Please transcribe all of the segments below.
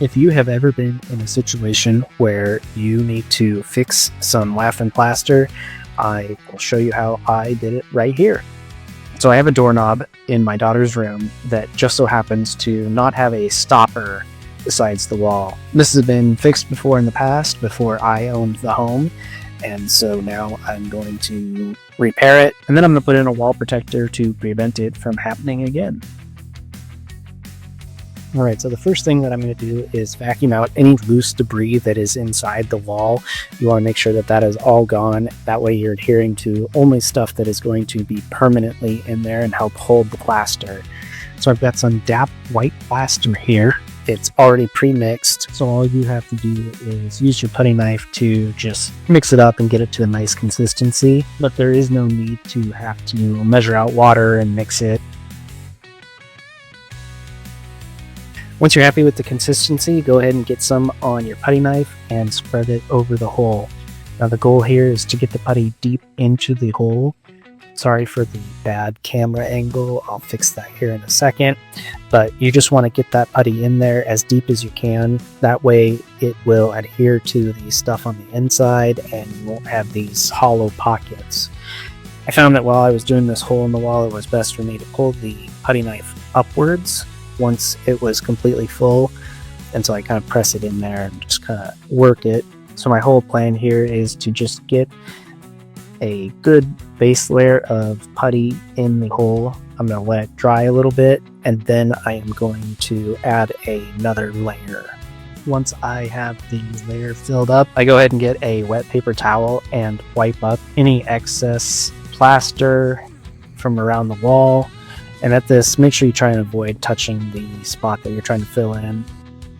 If you have ever been in a situation where you need to fix some lath and plaster, I will show you how I did it right here. So I have a doorknob in my daughter's room that just so happens to not have a stopper besides the wall. This has been fixed before in the past, before I owned the home, and so now I'm going to repair it, and then I'm going to put in a wall protector to prevent it from happening again. Alright, so the first thing that I'm going to do is vacuum out any loose debris that is inside the wall. You want to make sure that that is all gone. That way you're adhering to only stuff that is going to be permanently in there and help hold the plaster. So I've got some DAP white plaster here. It's already pre-mixed, so all you have to do is use your putty knife to just mix it up and get it to a nice consistency. But there is no need to have to measure out water and mix it. Once you're happy with the consistency, go ahead and get some on your putty knife and spread it over the hole. Now the goal here is to get the putty deep into the hole. Sorry for the bad camera angle, I'll fix that here in a second. But you just want to get that putty in there as deep as you can. That way it will adhere to the stuff on the inside and you won't have these hollow pockets. I found that while I was doing this hole in the wall, it was best for me to pull the putty knife upwards once it was completely full, and so I kind of press it in there and just kind of work it. So my whole plan here is to just get a good base layer of putty in the hole. I'm going to let it dry a little bit, and then I am going to add another layer. Once I have the layer filled up, I go ahead and get a wet paper towel and wipe up any excess plaster from around the wall. And at this, make sure you try and avoid touching the spot that you're trying to fill in.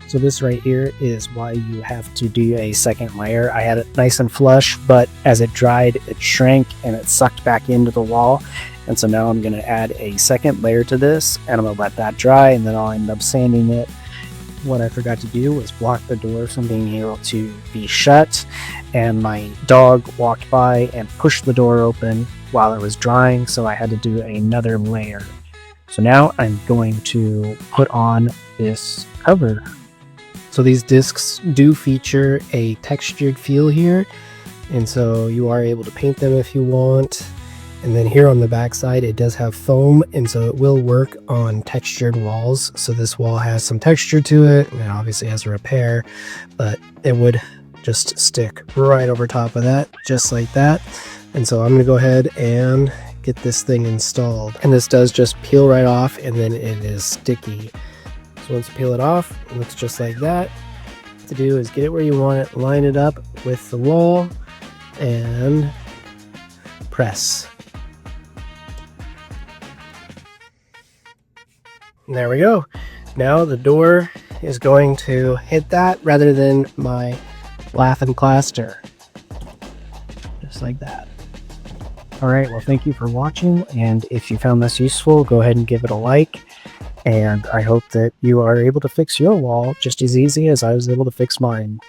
So this right here is why you have to do a second layer. I had it nice and flush, but as it dried, it shrank and it sucked back into the wall. And so now I'm going to add a second layer to this, and I'm going to let that dry, and then I'll end up sanding it. What I forgot to do was block the door from being able to be shut, and my dog walked by and pushed the door open while it was drying, so I had to do another layer. So now I'm going to put on this cover. So these discs do feature a textured feel here, and so you are able to paint them if you want. And then here on the back side it does have foam, and so it will work on textured walls. So this wall has some texture to it, and it obviously has a repair, but it would just stick right over top of that, just like that. And so I'm going to go ahead and get this thing installed, and this does just peel right off, and then it is sticky. So once you peel it off, it looks just like that. What to do is get it where you want it, line it up with the wall, and press. And there we go. Now the door is going to hit that rather than my lath and plaster, just like that. Alright, well thank you for watching, and if you found this useful, go ahead and give it a like, and I hope that you are able to fix your wall just as easy as I was able to fix mine.